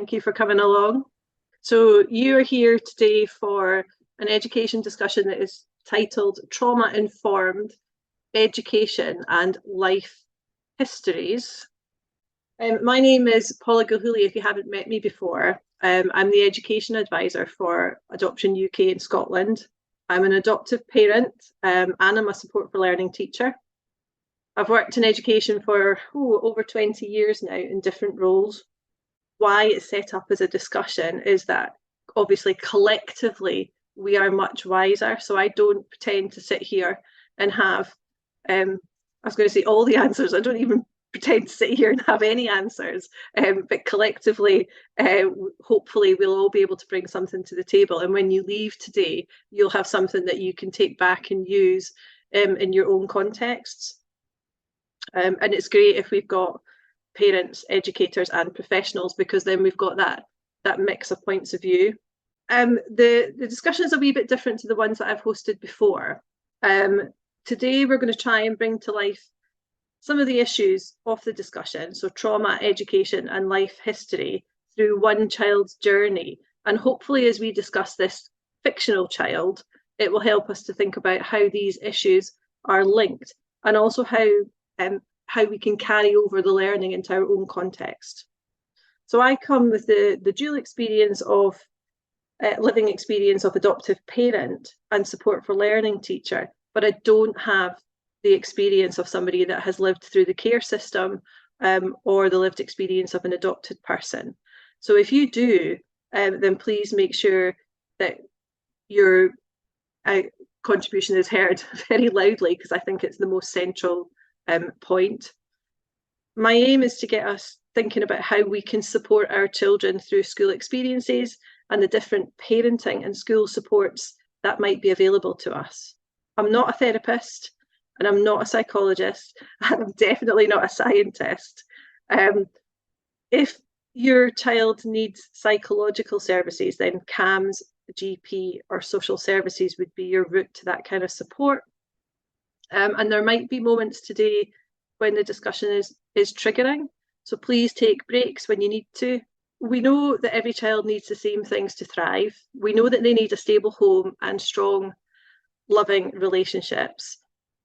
Thank you for coming along. So you are here today for an education discussion that is titled Trauma-Informed Education and Life Histories. My name is Paula Gilhooly, if you haven't met me before. I'm the Education Advisor for Adoption UK in Scotland. I'm an adoptive parent and I'm a Support for Learning teacher. I've worked in education for over 20 years now in different roles. Why it's set up as a discussion is that obviously collectively we are much wiser. So I don't pretend to sit here and have, I was going to say all the answers. I don't even pretend to sit here and have any answers. But collectively, hopefully we'll all be able to bring something to the table. And when you leave today, you'll have something that you can take back and use in your own contexts. And it's great if we've got parents, educators and professionals, because then we've got that mix of points of view. The discussion is a wee bit different to the ones that I've hosted before. Today we're going to try and bring to life some of the issues of the discussion, so trauma, education and life history through one child's journey. And hopefully as we discuss this fictional child, it will help us to think about how these issues are linked and also how we can carry over the learning into our own context. So I come with the dual experience of living experience of adoptive parent and support for learning teacher, but I don't have the experience of somebody that has lived through the care system or the lived experience of an adopted person. So if you do, then please make sure that your contribution is heard very loudly, because I think it's the most central point. My aim is to get us thinking about how we can support our children through school experiences and the different parenting and school supports that might be available to us. I'm not a therapist and I'm not a psychologist and I'm definitely not a scientist. If your child needs psychological services, then CAMHS, GP or social services would be your route to that kind of support. And there might be moments today when the discussion is triggering. So please take breaks when you need to. We know that every child needs the same things to thrive. We know that they need a stable home and strong, loving relationships.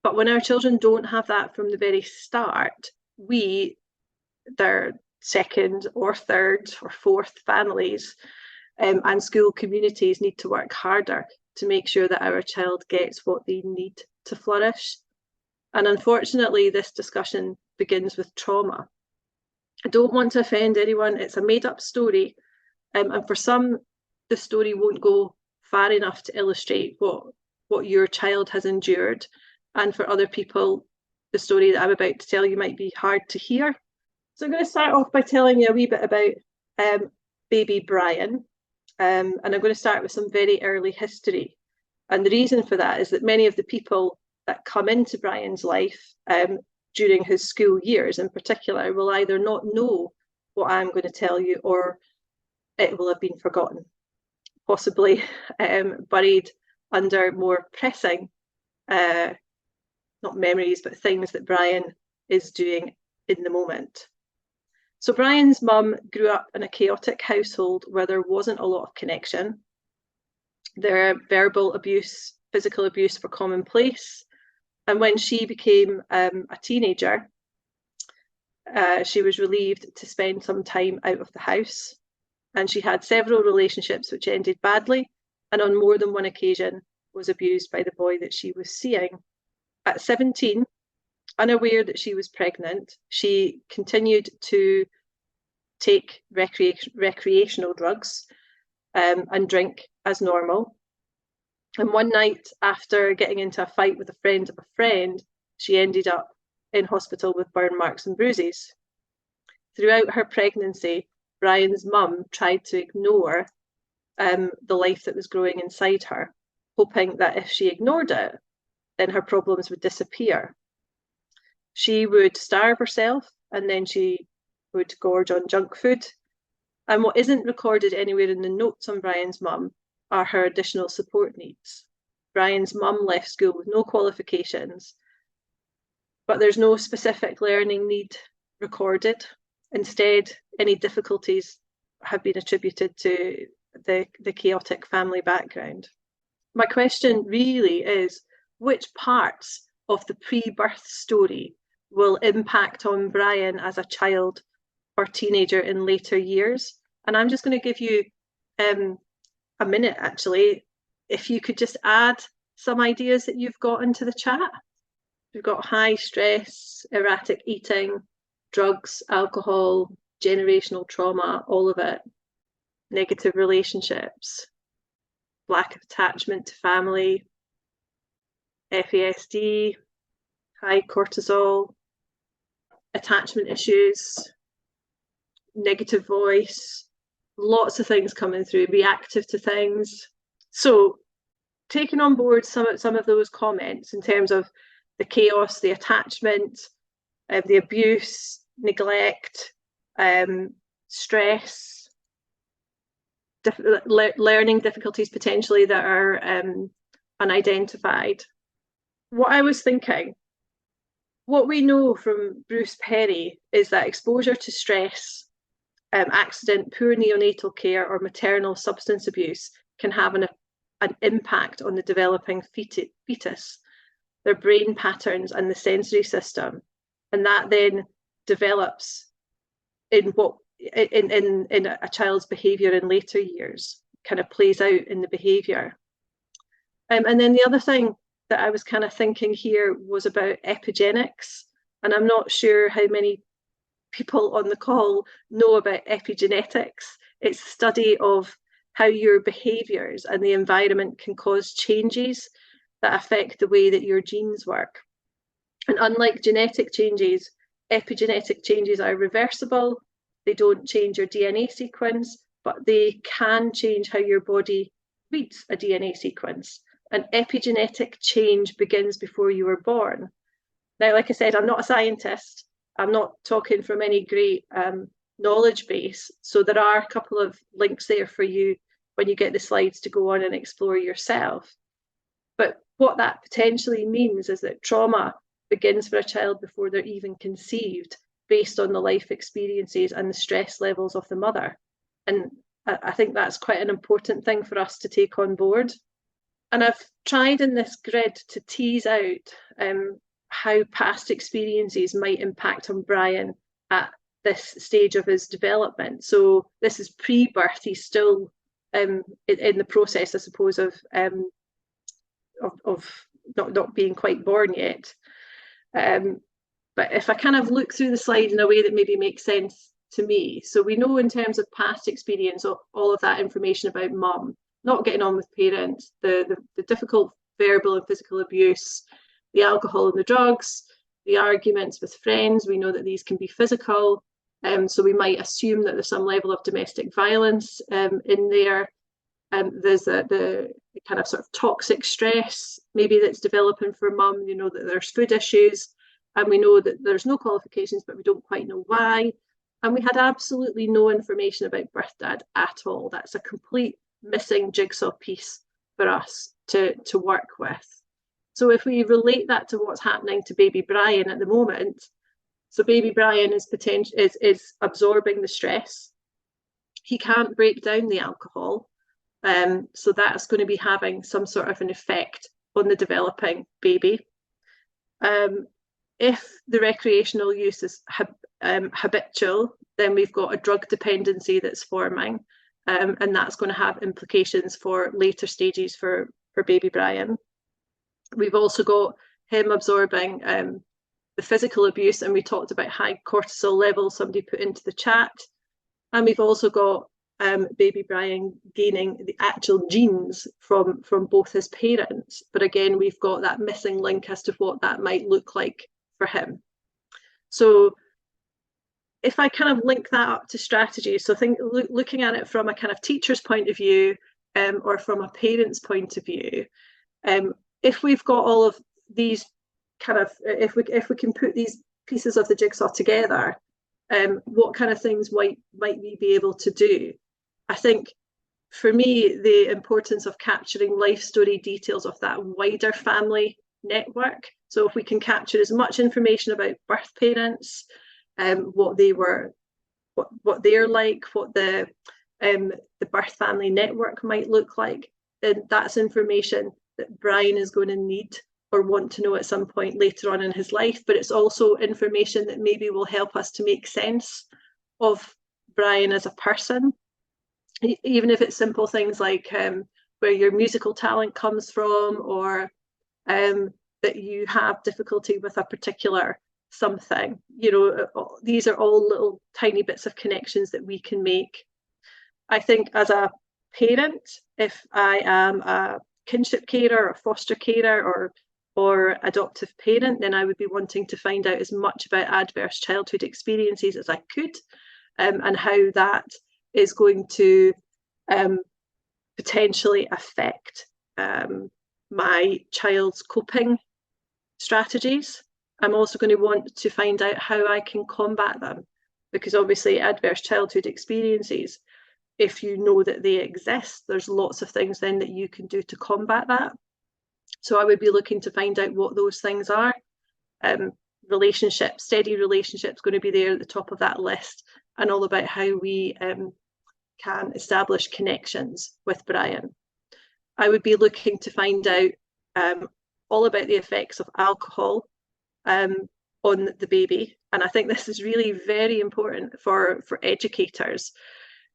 But when our children don't have that from the very start, their second or third or fourth families and school communities need to work harder to make sure that our child gets what they need to flourish. And unfortunately, this discussion begins with trauma. I don't want to offend anyone. It's a made-up story. And for some, the story won't go far enough to illustrate what your child has endured. And for other people, the story that I'm about to tell you might be hard to hear. So I'm going to start off by telling you a wee bit about baby Brian. And I'm going to start with some very early history. And the reason for that is that many of the people that come into Brian's life during his school years in particular will either not know what I'm going to tell you, or it will have been forgotten, possibly buried under more pressing, not memories, but things that Brian is doing in the moment. So Brian's mum grew up in a chaotic household where there wasn't a lot of connection. Their verbal abuse, physical abuse were commonplace. And when she became a teenager, she was relieved to spend some time out of the house. And she had several relationships which ended badly, and on more than one occasion was abused by the boy that she was seeing. At 17, unaware that she was pregnant, she continued to take recreational drugs and drink as normal. And one night, after getting into a fight with a friend of a friend, she ended up in hospital with burn marks and bruises. Throughout her pregnancy, Brian's mum tried to ignore the life that was growing inside her, hoping that if she ignored it, then her problems would disappear. She would starve herself and then she would gorge on junk food. And what isn't recorded anywhere in the notes on Brian's mum are her additional support needs. Brian's mum left school with no qualifications, but there's no specific learning need recorded. Instead, any difficulties have been attributed to the chaotic family background. My question really is, which parts of the pre-birth story will impact on Brian as a child or teenager in later years? And I'm just going to give you a minute, actually, if you could just add some ideas that you've got into the chat. We've got high stress, erratic eating, drugs, alcohol, generational trauma, all of it, negative relationships, lack of attachment to family, FASD, high cortisol, attachment issues, negative voice, lots of things coming through, reactive to things. So taking on board some of those comments in terms of the chaos, the attachment, the abuse, neglect, stress, learning difficulties potentially that are unidentified. What I was thinking, what we know from Bruce Perry is that exposure to stress, accident, poor neonatal care, or maternal substance abuse can have an impact on the developing fetus, their brain patterns and the sensory system, and that then develops in a child's behaviour in later years, kind of plays out in the behaviour. And then the other thing that I was kind of thinking here was about epigenetics, and I'm not sure how many people on the call know about epigenetics. It's the study of how your behaviours and the environment can cause changes that affect the way that your genes work. And unlike genetic changes, epigenetic changes are reversible. They don't change your DNA sequence, but they can change how your body reads a DNA sequence. An epigenetic change begins before you were born. Now, like I said, I'm not a scientist. I'm not talking from any great knowledge base. So there are a couple of links there for you when you get the slides to go on and explore yourself. But what that potentially means is that trauma begins for a child before they're even conceived, based on the life experiences and the stress levels of the mother. And I think that's quite an important thing for us to take on board. And I've tried in this grid to tease out how past experiences might impact on Brian at this stage of his development. So this is pre-birth. He's still in the process, I suppose, of not being quite born yet. But if I kind of look through the slide in a way that maybe makes sense to me. So we know in terms of past experience, all of that information about mum, not getting on with parents, the difficult verbal and physical abuse, the alcohol and the drugs, the arguments with friends. We know that these can be physical. So we might assume that there's some level of domestic violence in there. There's the kind of sort of toxic stress maybe that's developing for mum. You know that there's food issues, and we know that there's no qualifications, but we don't quite know why. And we had absolutely no information about birth dad at all. That's a complete missing jigsaw piece for us to work with. So if we relate that to what's happening to baby Brian at the moment, so baby Brian is absorbing the stress. He can't break down the alcohol. So that's going to be having some sort of an effect on the developing baby. If the recreational use is habitual, then we've got a drug dependency that's forming, and that's going to have implications for later stages for baby Brian. We've also got him absorbing the physical abuse, and we talked about high cortisol levels somebody put into the chat. And we've also got baby Brian gaining the actual genes from both his parents. But again, we've got that missing link as to what that might look like for him. So if I kind of link that up to strategy, so looking at it from a kind of teacher's point of view, or from a parent's point of view, if we've got all of these kind of, if we can put these pieces of the jigsaw together, what kind of things might we be able to do? I think for me, the importance of capturing life story details of that wider family network. So if we can capture as much information about birth parents, what what they're like, what the birth family network might look like, then that's information that Brian is going to need or want to know at some point later on in his life. But it's also information that maybe will help us to make sense of Brian as a person, even if it's simple things like where your musical talent comes from, or that you have difficulty with a particular something. These are all little tiny bits of connections that we can make. I think as a parent, if I am a kinship carer or foster carer or adoptive parent, then I would be wanting to find out as much about adverse childhood experiences as I could, and how that is going to potentially affect my child's coping strategies. I'm also going to want to find out how I can combat them, because obviously adverse childhood experiences, if you know that they exist, there's lots of things then that you can do to combat that. So I would be looking to find out what those things are. Relationships, steady relationships, going to be there at the top of that list, and all about how we can establish connections with Brian. I would be looking to find out all about the effects of alcohol on the baby. And I think this is really very important for educators.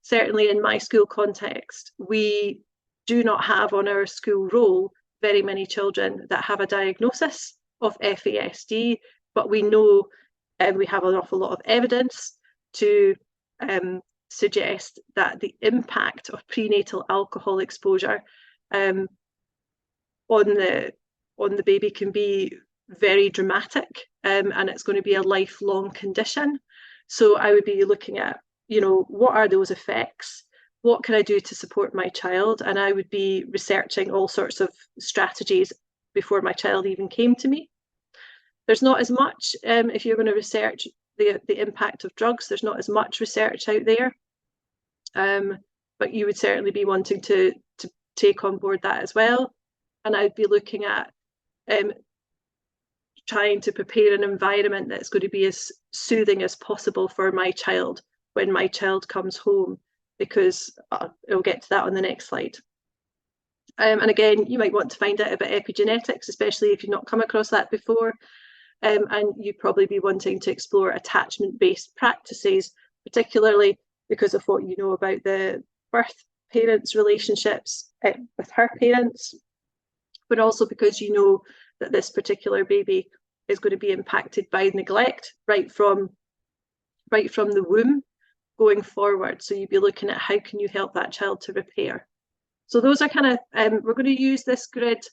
Certainly in my school context, we do not have on our school roll very many children that have a diagnosis of FASD, but we know we have an awful lot of evidence to suggest that the impact of prenatal alcohol exposure on the baby can be very dramatic, and it's going to be a lifelong condition. So I would be looking at, what are those effects? What can I do to support my child? And I would be researching all sorts of strategies before my child even came to me. There's not as much, if you're going to research the impact of drugs, there's not as much research out there. But you would certainly be wanting to take on board that as well. And I'd be looking at trying to prepare an environment that's going to be as soothing as possible for my child when my child comes home, because I'll get to that on the next slide. And again, you might want to find out about epigenetics, especially if you've not come across that before. And you'd probably be wanting to explore attachment-based practices, particularly because of what you know about the birth parents' relationships with her parents, but also because you know that this particular baby is going to be impacted by neglect right from the womb going forward. So you'd be looking at how can you help that child to repair. So those are kind of, we're going to use this grid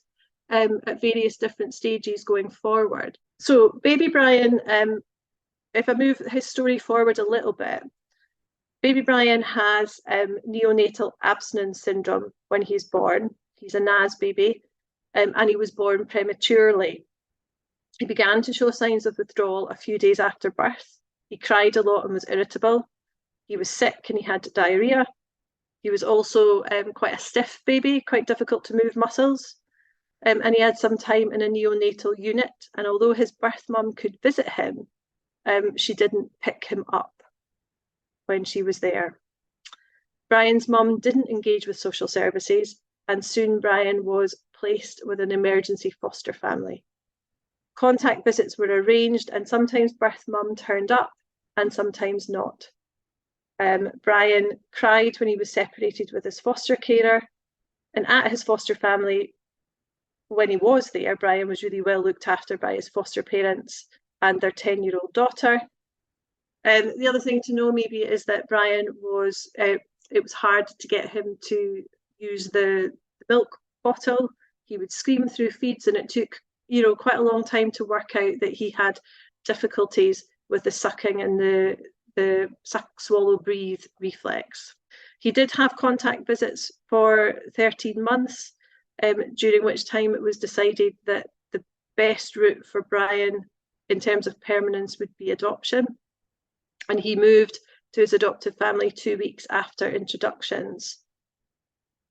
at various different stages going forward. So baby Brian, if I move his story forward a little bit, baby Brian has neonatal abstinence syndrome when he's born. He's a NAS baby, and he was born prematurely. He began to show signs of withdrawal a few days after birth. He cried a lot and was irritable. He was sick and he had diarrhea. He was also quite a stiff baby, quite difficult to move muscles. And he had some time in a neonatal unit. And although his birth mum could visit him, she didn't pick him up when she was there. Brian's mum didn't engage with social services, and soon Brian was placed with an emergency foster family. Contact visits were arranged, and sometimes birth mum turned up and sometimes not. Brian cried when he was separated with his foster carer, and at his foster family, when he was there, Brian was really well looked after by his foster parents and their 10-year-old daughter. The other thing to know maybe is that Brian was, it was hard to get him to use the milk bottle. He would scream through feeds, and it took, quite a long time to work out that he had difficulties with the sucking and the suck, swallow, breathe reflex. He did have contact visits for 13 months, during which time it was decided that the best route for Brian in terms of permanence would be adoption. And he moved to his adoptive family 2 weeks after introductions.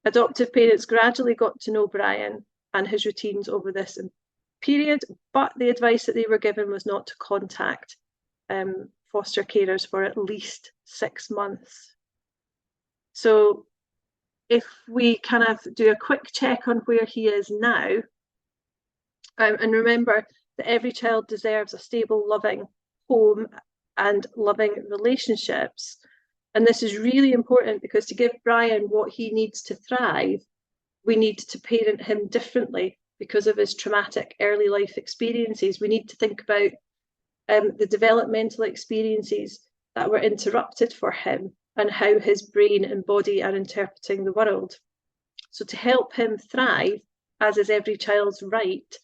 Adoptive parents gradually got to know Brian and his routines over this period, but the advice that they were given was not to contact foster carers for at least 6 months. So if we kind of do a quick check on where he is now, and remember that every child deserves a stable, loving home and loving relationships. And this is really important because to give Brian what he needs to thrive, we need to parent him differently because of his traumatic early life experiences. We need to think about the developmental experiences that were interrupted for him and how his brain and body are interpreting the world. So to help him thrive, as is every child's right,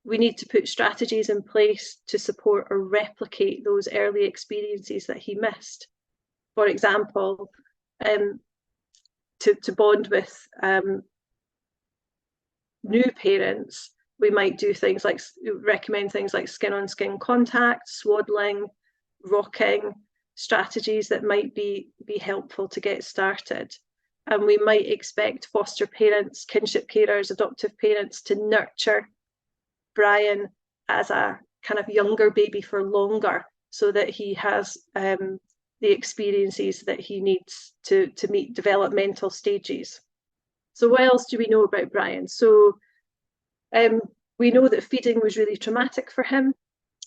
we need to put strategies in place to support or replicate those early experiences that he missed. For example, to bond with new parents, we might do things like recommend things like skin-on-skin contact, swaddling, rocking, strategies that might be helpful to get started. And we might expect foster parents, kinship carers, adoptive parents to nurture Brian as a kind of younger baby for longer, so that he has the experiences that he needs to meet developmental stages. So what else do we know about Brian? So we know that feeding was really traumatic for him,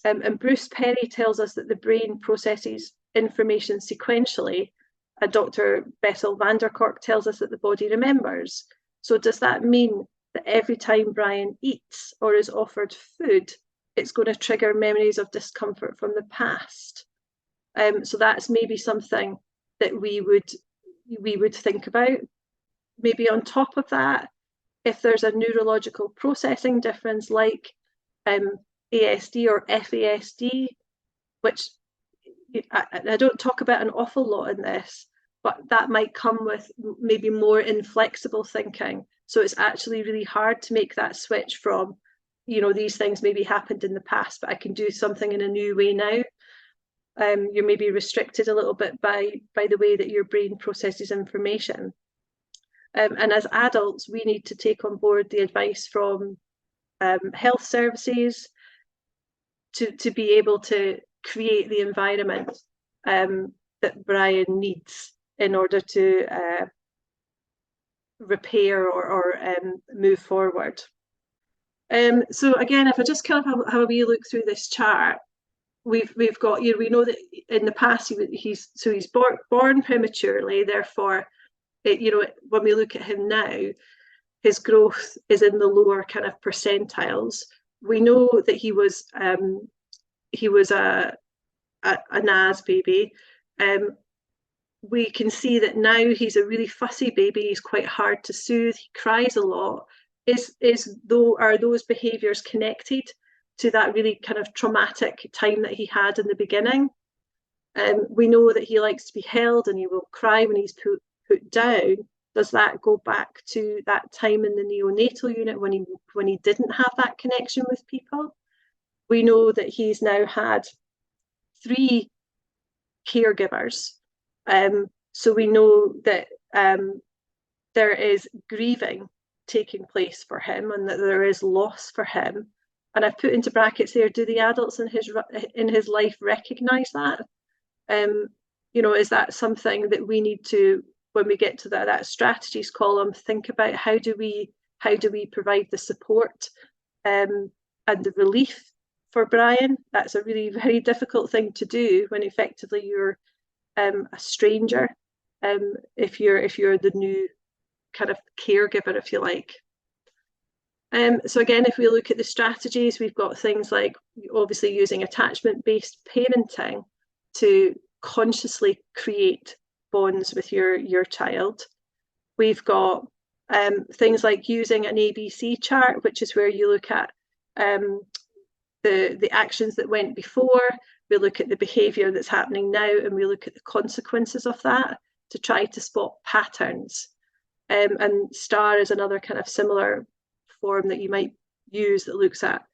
and Bruce Perry tells us that the brain processes information sequentially, and Dr. Bessel van der Kolk tells us that the body remembers. So does that mean that every time Brian eats or is offered food, it's going to trigger memories of discomfort from the past? So that's maybe something that we would think about. Maybe on top of that, if there's a neurological processing difference like ASD or FASD, which I don't talk about an awful lot in this, but that might come with maybe more inflexible thinking. So it's actually really hard to make that switch from, you know, these things maybe happened in the past, but I can do something in a new way now. You're maybe restricted a little bit by the way that your brain processes information. And as adults, we need to take on board the advice from health services to be able to create the environment that Brian needs in order to repair or move forward. So again, if I just kind of have a wee look through this chart, we've got, you know, we know that in the past he's born prematurely, therefore, you know, when we look at him now, his growth is in the lower kind of percentiles. We know that he was a NAS baby. We can see that now he's a really fussy baby. He's quite hard to soothe. He cries a lot. Are those behaviours connected to that really kind of traumatic time that he had in the beginning? We know that he likes to be held and he will cry when he's put down. Does that go back to that time in the neonatal unit when he didn't have that connection with people? We know that he's now had 3 caregivers. So we know that there is grieving taking place for him and that there is loss for him. And I've put into brackets there, do the adults in his life recognise that? You know, is that something that we need to, when we get to that strategies column, think about how do we provide the support and the relief for Brian? That's a really very difficult thing to do when effectively you're a stranger, if you're the new kind of caregiver, if you like. So again, if we look at the strategies, we've got things like obviously using attachment-based parenting to consciously create bonds with your child. We've got things like using an ABC chart, which is where you look at the actions that went before, we look at the behaviour that's happening now, and we look at the consequences of that to try to spot patterns. And STAR is another kind of similar form that you might use that looks at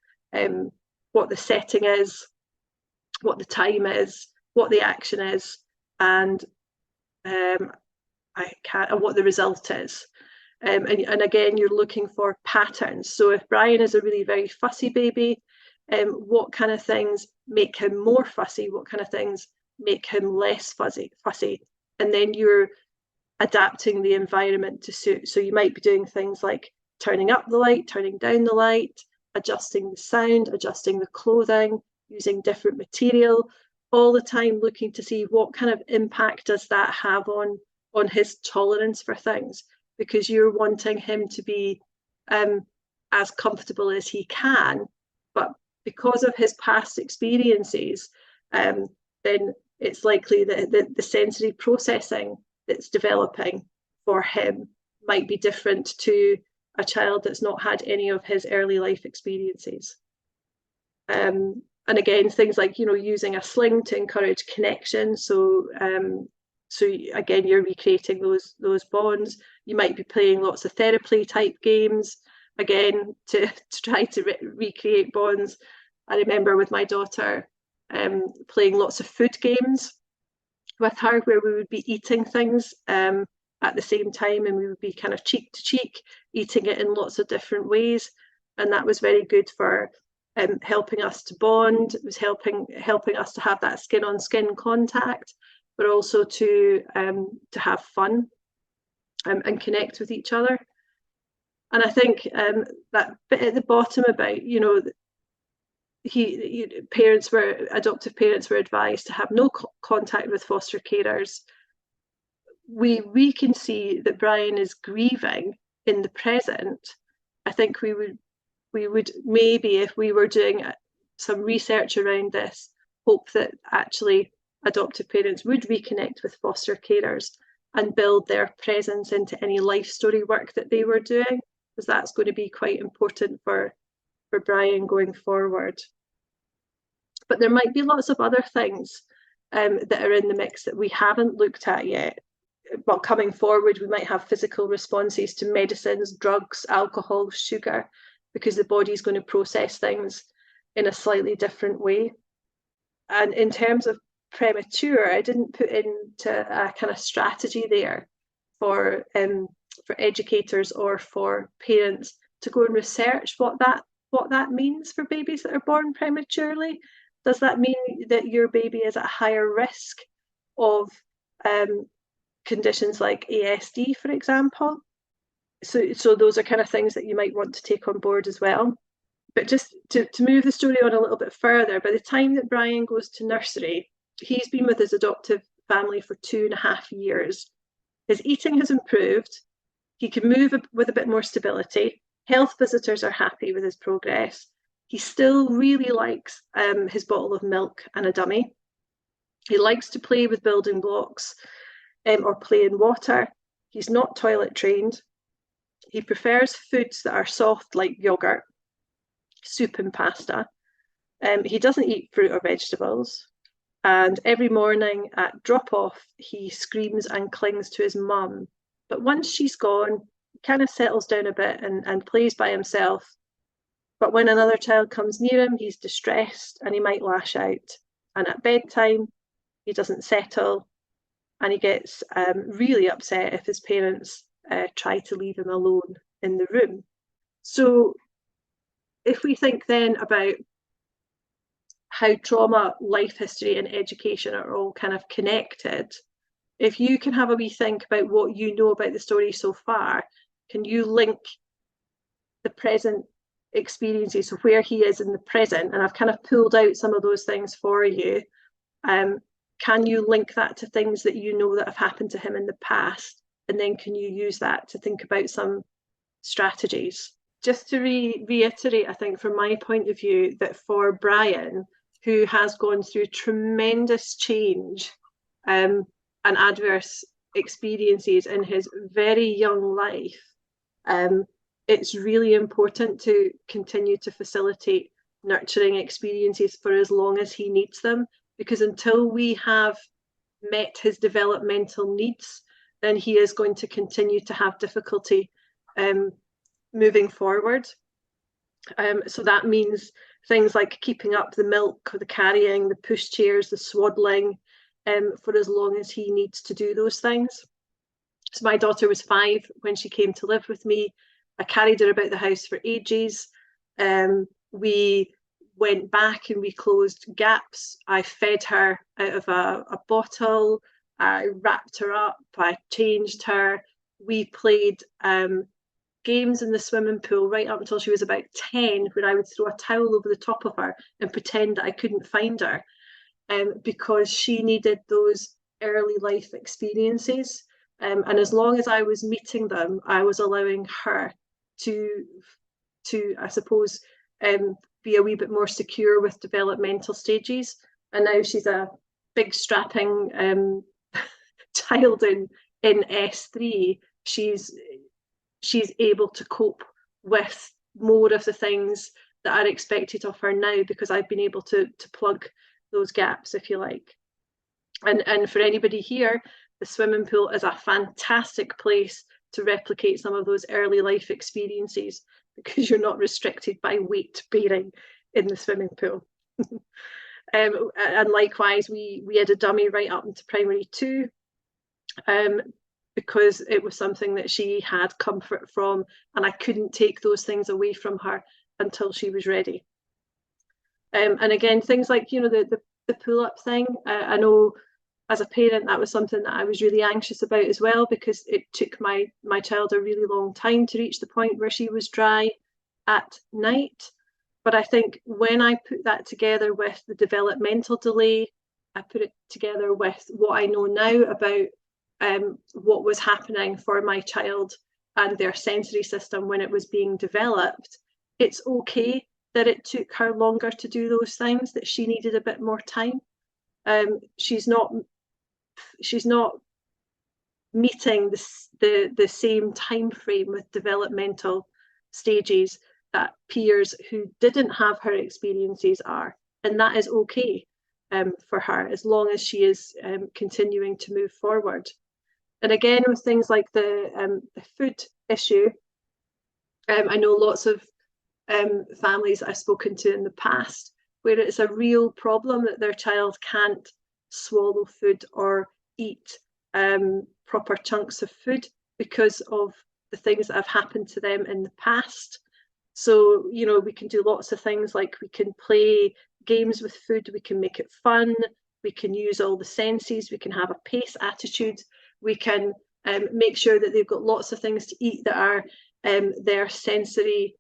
what the setting is, what the time is, what the action is, and what the result is. And again, you're looking for patterns. So if Brian is a really very fussy baby, what kind of things make him more fussy? What kind of things make him less fussy, and then you're adapting the environment to suit. So you might be doing things like turning up the light, turning down the light, adjusting the sound, adjusting the clothing, using different material, all the time looking to see what kind of impact does that have on his tolerance for things, because you're wanting him to be as comfortable as he can, but because of his past experiences, then it's likely that the sensory processing that's developing for him might be different to a child that's not had any of his early life experiences. And again, things like, using a sling to encourage connection. So again, you're recreating those bonds. You might be playing lots of therapy type games, again, to try to recreate bonds. I remember with my daughter playing lots of food games with her, where we would be eating things at the same time, and we would be kind of cheek to cheek, eating it in lots of different ways. And that was very good for helping us to bond. It was helping us to have that skin on skin contact, but also to have fun and connect with each other. And I think that bit at the bottom about, adoptive parents were advised to have no contact with foster carers. We can see that Brian is grieving in the present. I think we would maybe, if we were doing some research around this, hope that actually adoptive parents would reconnect with foster carers and build their presence into any life story work that they were doing, because that's going to be quite important for Brian going forward. But there might be lots of other things that are in the mix that we haven't looked at yet. But coming forward, we might have physical responses to medicines, drugs, alcohol, sugar, because the body's going to process things in a slightly different way. And in terms of premature, I didn't put into a kind of strategy there for educators or for parents to go and research what that means for babies that are born prematurely. Does that mean that your baby is at higher risk of conditions like ASD, for example? So those are kind of things that you might want to take on board as well. But just to move the story on a little bit further, by the time that Brian goes to nursery, he's been with his adoptive family for 2.5 years. His eating has improved. He can move with a bit more stability. Health visitors are happy with his progress. He still really likes his bottle of milk and a dummy. He likes to play with building blocks or play in water. He's not toilet trained. He prefers foods that are soft, like yogurt, soup and pasta. He doesn't eat fruit or vegetables. And every morning at drop-off, he screams and clings to his mum. But once she's gone, he kind of settles down a bit and plays by himself. But when another child comes near him, he's distressed and he might lash out. And at bedtime, he doesn't settle, and he gets really upset if his parents try to leave him alone in the room. So if we think then about how trauma, life history, and education are all kind of connected, if you can have a wee think about what you know about the story so far, can you link the present experiences, so where he is in the present, and I've kind of pulled out some of those things for you, can you link that to things that you know that have happened to him in the past, and then can you use that to think about some strategies? Just to reiterate, I think from my point of view, that for Brian, who has gone through tremendous change and adverse experiences in his very young life, it's really important to continue to facilitate nurturing experiences for as long as he needs them, because until we have met his developmental needs, then he is going to continue to have difficulty moving forward. So that means things like keeping up the milk, the carrying, the pushchairs, the swaddling, for as long as he needs to do those things. So my daughter was 5 when she came to live with me. I carried her about the house for ages. We went back and we closed gaps. I fed her out of a bottle. I wrapped her up. I changed her. We played games in the swimming pool right up until she was about 10, where I would throw a towel over the top of her and pretend that I couldn't find her, because she needed those early life experiences. And as long as I was meeting them, I was allowing her to I suppose, be a wee bit more secure with developmental stages. And now she's a big strapping child in S3. She's able to cope with more of the things that are expected of her now, because I've been able to plug those gaps, if you like. And for anybody here, the swimming pool is a fantastic place to replicate some of those early life experiences, because you're not restricted by weight bearing in the swimming pool. And likewise, we had a dummy right up into primary 2, because it was something that she had comfort from, and I couldn't take those things away from her until she was ready. And again, things like, the pull-up thing, I know as a parent that was something that I was really anxious about as well, because it took my child a really long time to reach the point where she was dry at night. But I think when I put that together with the developmental delay, I put it together with what I know now about what was happening for my child and their sensory system when it was being developed, it's okay that it took her longer to do those things, that she needed a bit more time. She's not meeting the same time frame with developmental stages that peers who didn't have her experiences are, and that is okay for her, as long as she is continuing to move forward. And again, with things like the food issue, I know lots of families I've spoken to in the past where it's a real problem that their child can't swallow food or eat proper chunks of food because of the things that have happened to them in the past. So, we can do lots of things, like we can play games with food, we can make it fun, we can use all the senses, we can have a pace attitude, we can make sure that they've got lots of things to eat that are their sensory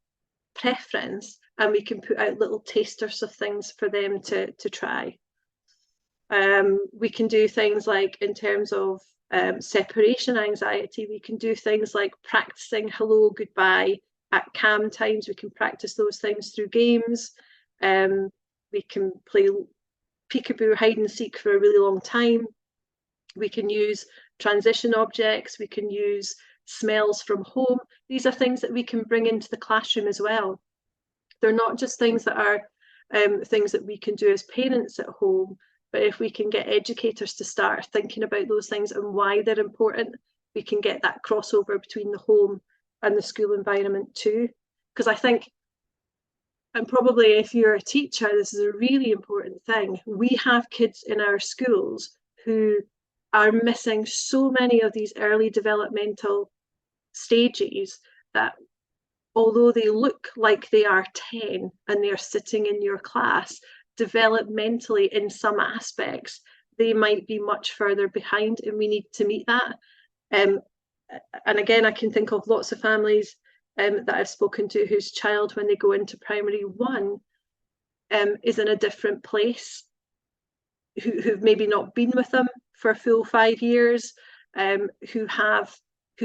preference, and we can put out little tasters of things for them to try. We can do things like, in terms of separation anxiety, we can do things like practicing hello, goodbye at calm times. We can practice those things through games. We can play peekaboo, hide and seek for a really long time. We can use transition objects. We can use smells from home. These are things that we can bring into the classroom as well. They're not just things that are things that we can do as parents at home, but if we can get educators to start thinking about those things and why they're important, we can get that crossover between the home and the school environment too. Because I think, and probably if you're a teacher, this is a really important thing. We have kids in our schools who are missing so many of these early developmental stages that, although they look like they are 10 and they're sitting in your class, developmentally in some aspects, they might be much further behind, and we need to meet that. And again, I can think of lots of families that I've spoken to whose child, when they go into primary 1, is in a different place, who've maybe not been with them for a full 5 years, who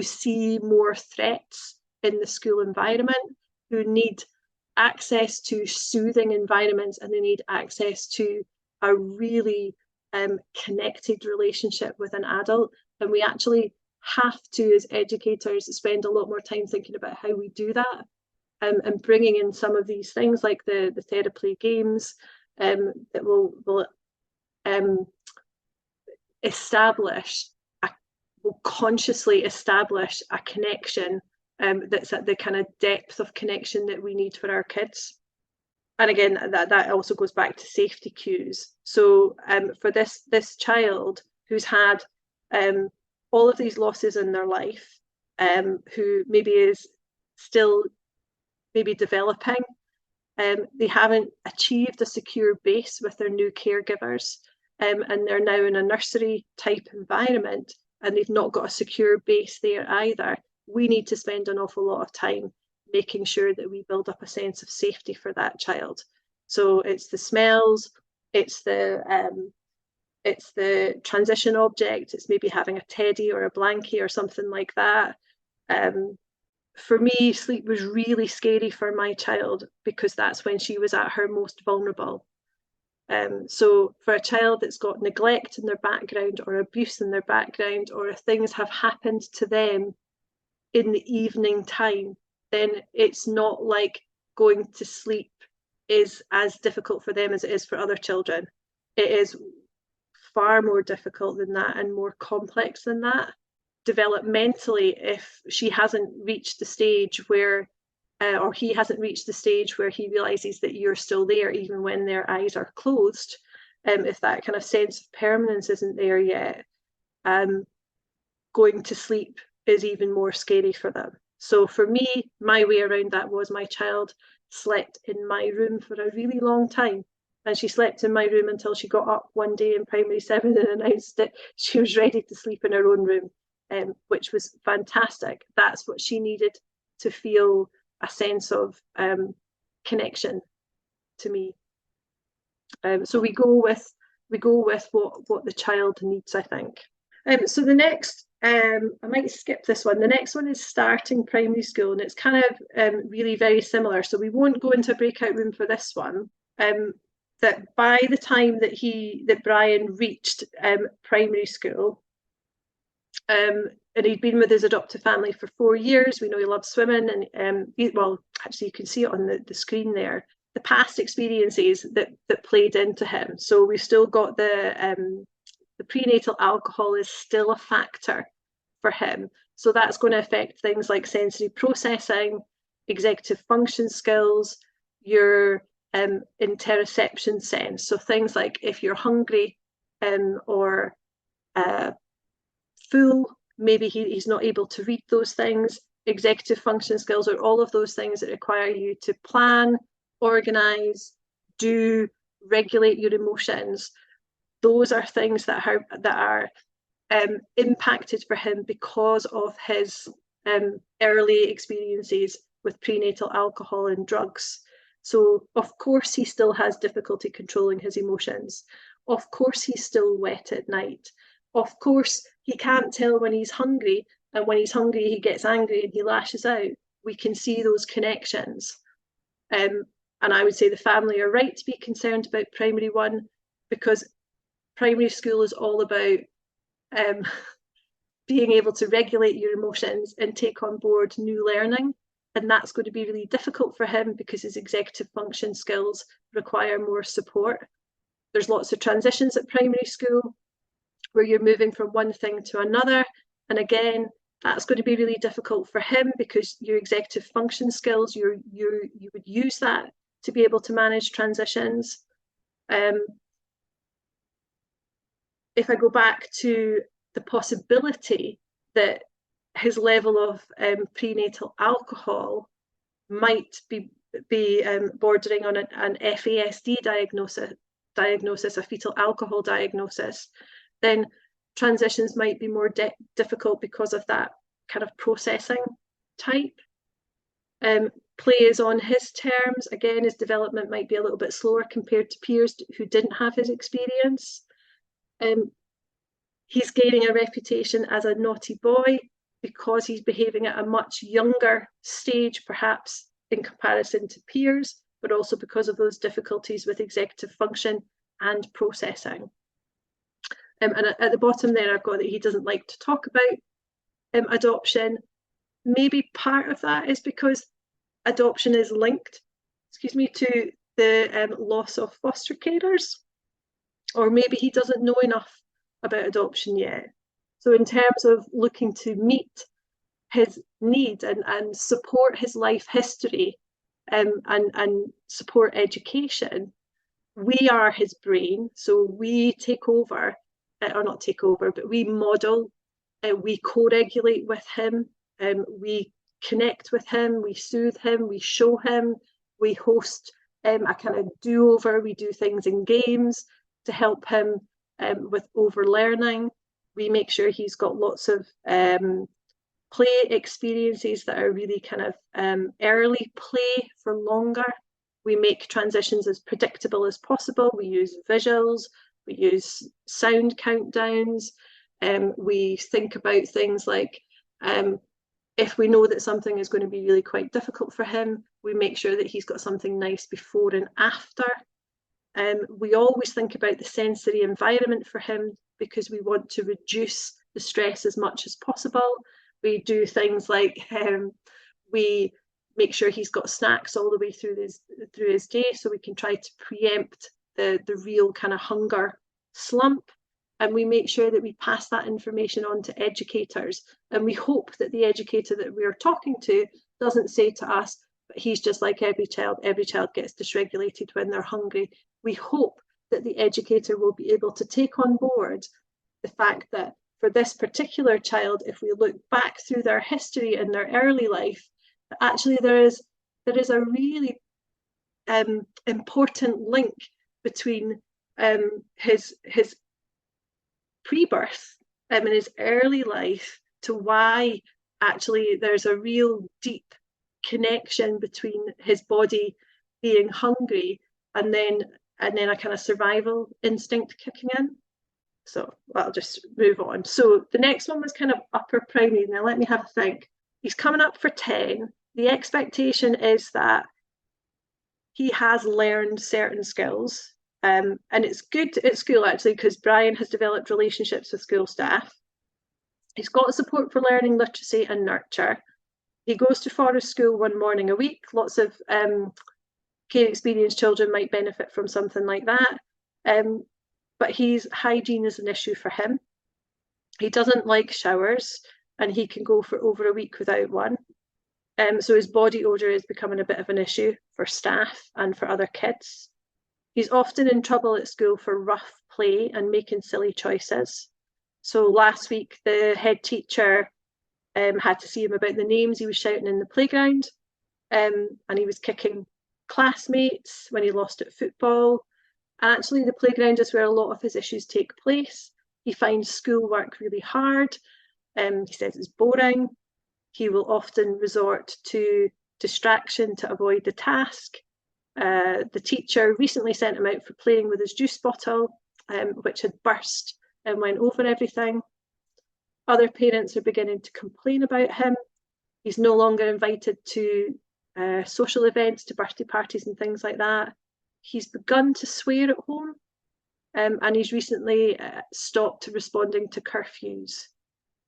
see more threats in the school environment, who need access to soothing environments, and they need access to a really connected relationship with an adult. And we actually have to, as educators, spend a lot more time thinking about how we do that, and bringing in some of these things like the TheraPlay games that will will consciously establish a connection that's at the kind of depth of connection that we need for our kids. And again, that also goes back to safety cues. So for this child who's had all of these losses in their life, who maybe is still maybe developing, They haven't achieved a secure base with their new caregivers, and they're now in a nursery type environment, and they've not got a secure base there either. We need to spend an awful lot of time making sure that we build up a sense of safety for that child. So it's the smells, it's the transition object, it's maybe having a teddy or a blankie or something like that. For me, sleep was really scary for my child because that's when she was at her most vulnerable. So for a child that's got neglect in their background or abuse in their background, or if things have happened to them in the evening time, then it's not like going to sleep is as difficult for them as it is for other children. It is far more difficult than that and more complex than that. Developmentally, if she hasn't reached the stage where or he hasn't reached the stage where he realizes that you're still there even when their eyes are closed, if that kind of sense of permanence isn't there yet, going to sleep is even more scary for them. So for me, my way around that was my child slept in my room for a really long time. And she slept in my room until she got up one day in primary 7 and announced that she was ready to sleep in her own room, which was fantastic. That's what she needed to feel a sense of connection to me. So we go with what the child needs, I think. So the next, I might skip this one. The next one is starting primary school, and it's kind of really very similar. So we won't go into a breakout room for this one. That by the time that Brian reached primary school, and he'd been with his adoptive family for 4 years. We know he loves swimming, and well, actually, you can see it on the screen there. The past experiences that played into him. So we've still got the prenatal alcohol is still a factor for him. So that's going to affect things like sensory processing, executive function skills, your interoception sense. So things like if you're hungry or full, maybe he's not able to read those things. Executive function skills are all of those things that require you to plan, organize, do, regulate your emotions. Those are things that are impacted for him because of his early experiences with prenatal alcohol and drugs. So of course he still has difficulty controlling his emotions. Of course he's still wet at night. Of course he can't tell when he's hungry, and when he's hungry he gets angry and he lashes out. We can see those connections. And I would say the family are right to be concerned about primary 1, because primary school is all about being able to regulate your emotions and take on board new learning. And that's going to be really difficult for him because his executive function skills require more support. There's lots of transitions at primary school where you're moving from one thing to another. And again, that's going to be really difficult for him because your executive function skills, you would use that to be able to manage transitions. If I go back to the possibility that his level of prenatal alcohol might be bordering on an FASD diagnosis, a fetal alcohol diagnosis, then transitions might be more difficult because of that kind of processing type. Play is on his terms. Again, his development might be a little bit slower compared to peers who didn't have his experience. He's gaining a reputation as a naughty boy because he's behaving at a much younger stage, perhaps in comparison to peers, but also because of those difficulties with executive function and processing. And at the bottom there, I've got that he doesn't like to talk about adoption. Maybe part of that is because adoption is linked, to the loss of foster carers, or maybe he doesn't know enough about adoption yet. So in terms of looking to meet his needs and support his life history and support education, we are his brain. So we take over, or not take over, but we model, we co-regulate with him, we connect with him, we soothe him, we show him, we host a kind of do-over. We do things in games to help him with over-learning. We make sure he's got lots of play experiences that are really kind of early play for longer. We make transitions as predictable as possible. We use visuals, we use sound countdowns. We think about things like if we know that something is going to be really quite difficult for him, we make sure that he's got something nice before and after. We always think about the sensory environment for him because we want to reduce the stress as much as possible. We do things like we make sure he's got snacks all the way through his day, so we can try to preempt the real kind of hunger slump. And we make sure that we pass that information on to educators. And we hope that the educator that we're talking to doesn't say to us, but he's just like every child gets dysregulated when they're hungry. We hope that the educator will be able to take on board the fact that for this particular child, if we look back through their history and their early life, actually there is a really important link between his pre-birth in his early life to why actually there's a real deep connection between his body being hungry and then a kind of survival instinct kicking in. So I'll just move on. So the next one was kind of upper primary. Now let me have a think. He's coming up for 10. The expectation is that he has learned certain skills. And it's good at school actually because Brian has developed relationships with school staff. He's got support for learning literacy and nurture. He goes to forest school one morning a week. Lots of care experienced children might benefit from something like that. But hygiene is an issue for him. He doesn't like showers and he can go for over a week without one. So his body odour is becoming a bit of an issue for staff and for other kids. He's often in trouble at school for rough play and making silly choices. So last week, the head teacher had to see him about the names he was shouting in the playground, and he was kicking classmates when he lost at football. And actually, the playground is where a lot of his issues take place. He finds schoolwork really hard. He says it's boring. He will often resort to distraction to avoid the task. The teacher recently sent him out for playing with his juice bottle, which had burst and went over everything. Other parents are beginning to complain about him. He's no longer invited to social events, to birthday parties and things like that. He's begun to swear at home, and he's recently stopped responding to curfews.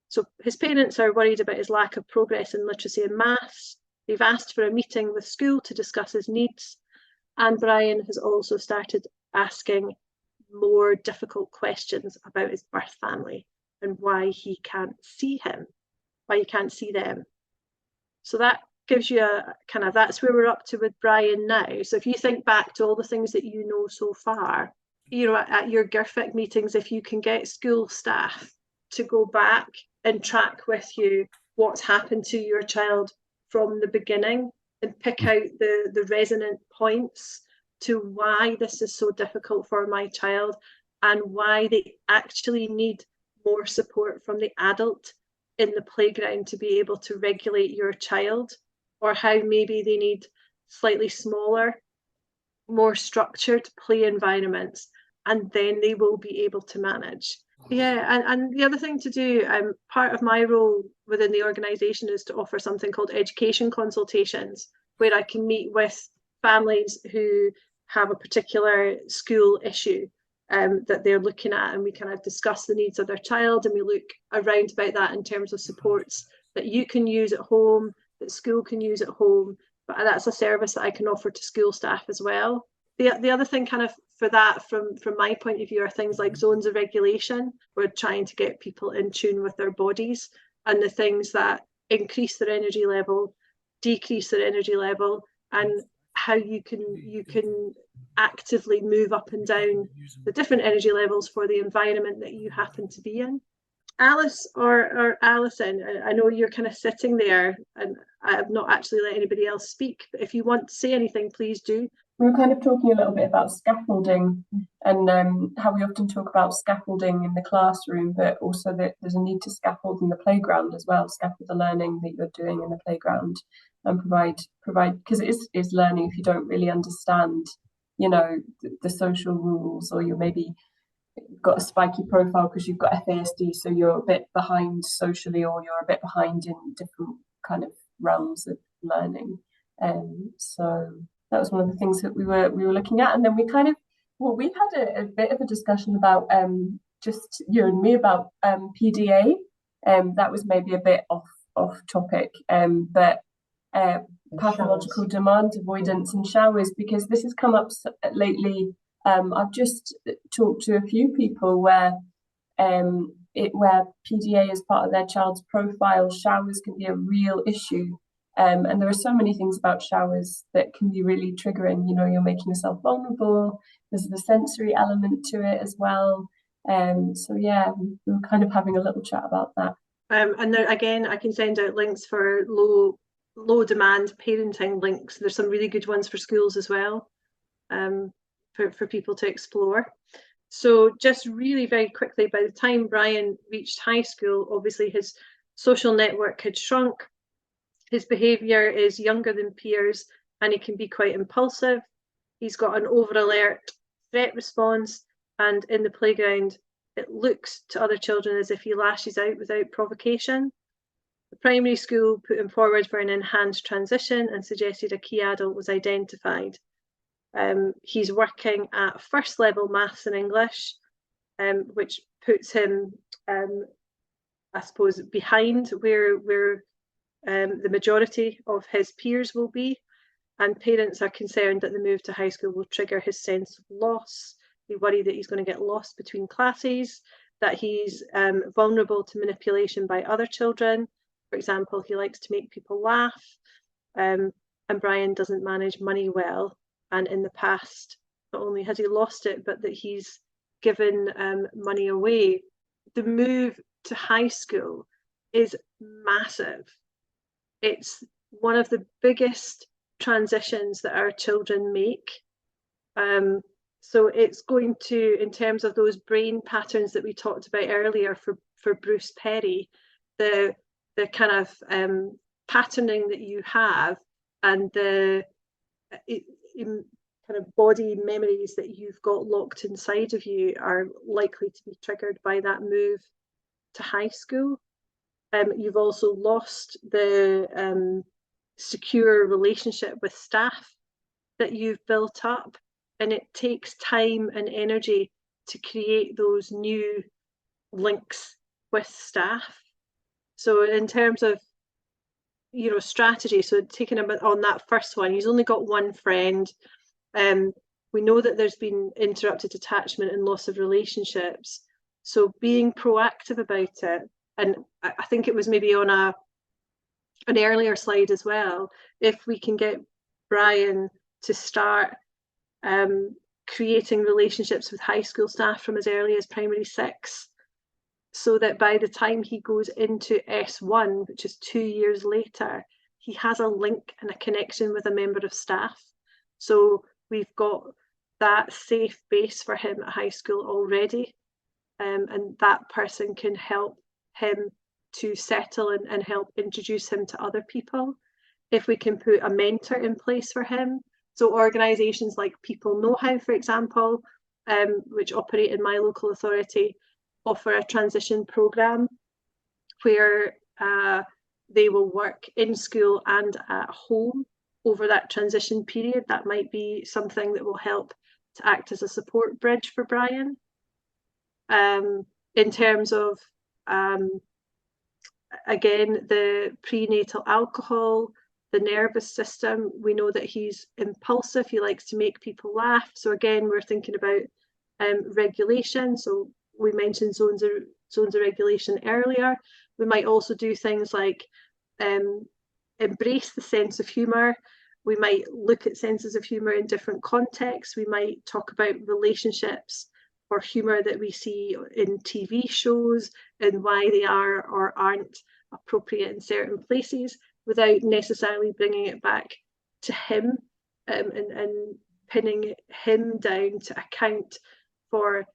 So his parents are worried about his lack of progress in literacy and maths. They've asked for a meeting with school to discuss his needs. And Brian has also started asking more difficult questions about his birth family and why he can't see them. So that gives you a kind of, that's where we're up to with Brian now. So if you think back to all the things that you know so far, you know, at your GIRFIC meetings, if you can get school staff to go back and track with you what's happened to your child from the beginning and pick out the resonant points to why this is so difficult for my child and why they actually need more support from the adult in the playground to be able to regulate your child, or how maybe they need slightly smaller, more structured play environments, and then they will be able to manage. Yeah, and the other thing to do, part of my role within the organisation is to offer something called education consultations, where I can meet with families who have a particular school issue that they're looking at, and we kind of discuss the needs of their child, and we look around about that in terms of supports that you can use at home, that school can use at home, but that's a service that I can offer to school staff as well. The other thing kind of for that from my point of view are things like zones of regulation. We're trying to get people in tune with their bodies and the things that increase their energy level, decrease their energy level, and how you can actively move up and down the different energy levels for the environment that you happen to be in. Alice or Alison, I know you're kind of sitting there and I have not actually let anybody else speak, but if you want to say anything, please do. we were kind of talking a little bit about scaffolding and how we often talk about scaffolding in the classroom, but also that there's a need to scaffold in the playground as well, scaffold the learning that you're doing in the playground and provide because it is learning if you don't really understand, you know, the social rules, or you're maybe got a spiky profile because you've got FASD, so you're a bit behind socially, or you're a bit behind in different kind of realms of learning. So that was one of the things that we were looking at, and then we had a bit of a discussion about just you and me about PDA. That was maybe a bit off topic, but pathological demand avoidance and showers, because this has come up lately. I've just talked to a few people where where PDA is part of their child's profile, showers can be a real issue. And there are so many things about showers that can be really triggering. You know, you're making yourself vulnerable. There's the sensory element to it as well. So yeah, we were kind of having a little chat about that. And there, again, I can send out links for low demand parenting links. There's some really good ones for schools as well, for people to explore. So just really very quickly, by the time Brian reached high school, obviously his social network had shrunk. His behaviour is younger than peers, and he can be quite impulsive. He's got an over-alert threat response, and in the playground, it looks to other children as if he lashes out without provocation. The primary school put him forward for an enhanced transition and suggested a key adult was identified. He's working at first level maths and English, which puts him, I suppose, behind where the majority of his peers will be. And parents are concerned that the move to high school will trigger his sense of loss. They worry that he's going to get lost between classes, that he's vulnerable to manipulation by other children. For example, he likes to make people laugh, and Brian doesn't manage money well. And in the past, not only has he lost it, but that he's given money away. The move to high school is massive. It's one of the biggest transitions that our children make. So it's going to, in terms of those brain patterns that we talked about earlier for Bruce Perry, the kind of patterning that you have, and the kind of body memories that you've got locked inside of you are likely to be triggered by that move to high school. You've also lost the secure relationship with staff that you've built up, and it takes time and energy to create those new links with staff. So in terms of, you know, strategy, so taking him on that first one, he's only got one friend. We know that there's been interrupted attachment and loss of relationships. So being proactive about it, and I think it was maybe on an earlier slide as well, if we can get Brian to start creating relationships with high school staff from as early as primary 6, so that by the time he goes into S1, which is 2 years later, he has a link and a connection with a member of staff. So we've got that safe base for him at high school already, and that person can help him to settle and help introduce him to other people. If we can put a mentor in place for him, so organisations like People Know How, for example, which operate in my local authority, offer a transition programme where they will work in school and at home over that transition period. That might be something that will help to act as a support bridge for Brian. In terms of, again, the prenatal alcohol, the nervous system, we know that he's impulsive, he likes to make people laugh. So again, we're thinking about regulation. So we mentioned zones of regulation earlier. We might also do things like embrace the sense of humour. We might look at senses of humour in different contexts. We might talk about relationships or humour that we see in TV shows and why they are or aren't appropriate in certain places, without necessarily bringing it back to him and pinning him down to account for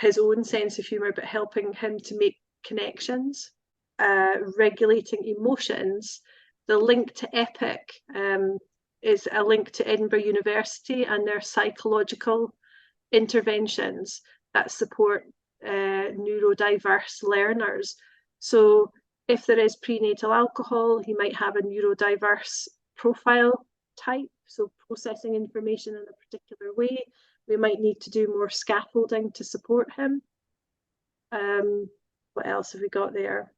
his own sense of humour, but helping him to make connections. Regulating emotions. The link to EPIC is a link to Edinburgh University and their psychological interventions that support neurodiverse learners. So if there is prenatal alcohol, he might have a neurodiverse profile type, so processing information in a particular way. We might need to do more scaffolding to support him. What else have we got there?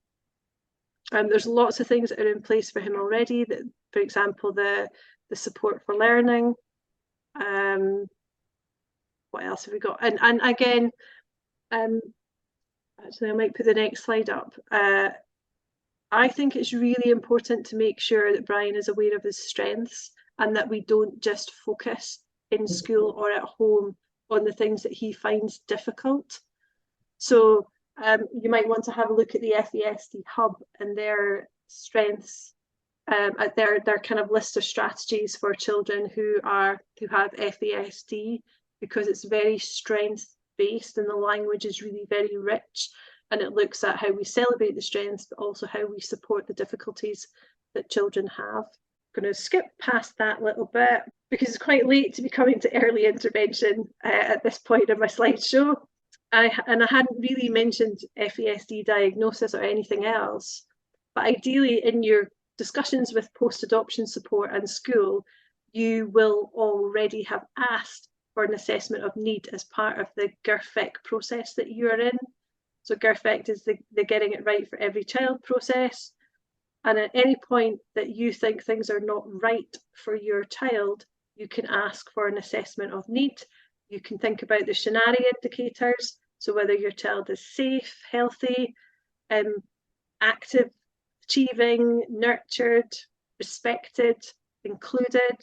There's lots of things that are in place for him already. That, for example, the support for learning. What else have we got? And again, actually, I might put the next slide up. I think it's really important to make sure that Brian is aware of his strengths and that we don't just focus in school or at home on the things that he finds difficult. So you might want to have a look at the FESD Hub and their strengths, at their kind of list of strategies for children who have FESD, because it's very strength based and the language is really very rich, and it looks at how we celebrate the strengths but also how we support the difficulties that children have. I'm going to skip past that little bit because it's quite late to be coming to early intervention at this point of my slideshow. I hadn't really mentioned FESD diagnosis or anything else, but ideally in your discussions with post-adoption support and school, you will already have asked for an assessment of need as part of the GIRFEC process that you are in. So GIRFEC is the Getting It Right for Every Child process. And at any point that you think things are not right for your child, you can ask for an assessment of need. You can think about the Shinari indicators, so whether your child is safe, healthy, active, achieving, nurtured, respected, included,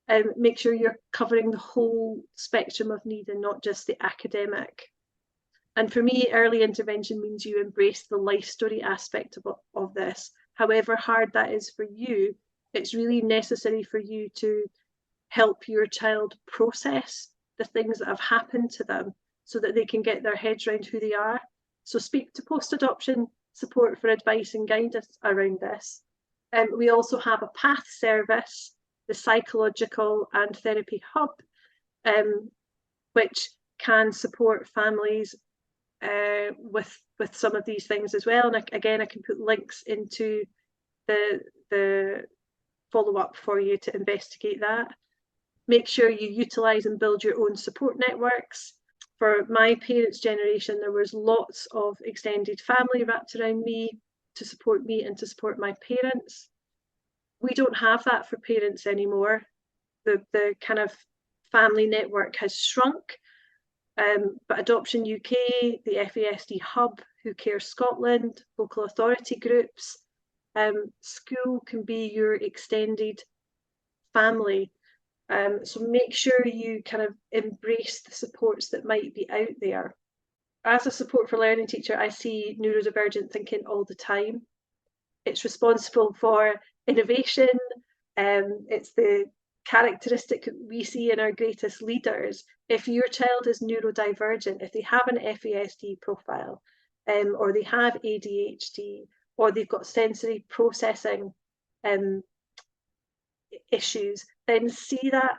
and make sure you're covering the whole spectrum of need and not just the academic. And for me, early intervention means you embrace the life story aspect of this. However hard that is for you, it's really necessary for you to help your child process the things that have happened to them so that they can get their heads around who they are. So speak to post-adoption support for advice and guidance around this. We also have a PATH service, the Psychological and Therapy Hub, which can support families with some of these things as well. And again, I can put links into the follow-up for you to investigate that. Make sure you utilise and build your own support networks. For my parents' generation, there was lots of extended family wrapped around me to support me and to support my parents. We don't have that for parents anymore. The kind of family network has shrunk. But Adoption UK, the FESD Hub, Who Cares Scotland, local authority groups, school can be your extended family. So make sure you kind of embrace the supports that might be out there. As a support for learning teacher, I see neurodivergent thinking all the time. It's responsible for innovation. It's the characteristic we see in our greatest leaders. If your child is neurodivergent, if they have an FESD profile, or they have ADHD, or they've got sensory processing issues, then see that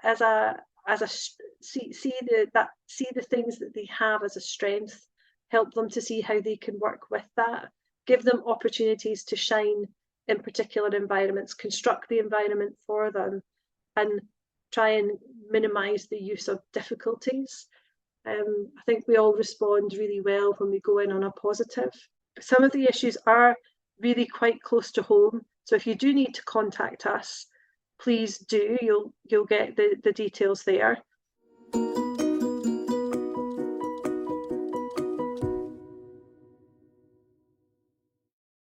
see the things that they have as a strength. Help them to see how they can work with that. Give them opportunities to shine in particular environments. Construct the environment for them, and try and minimise the use of difficulties. I think we all respond really well when we go in on a positive. Some of the issues are really quite close to home, so if you do need to contact us, please do. You'll get the details there.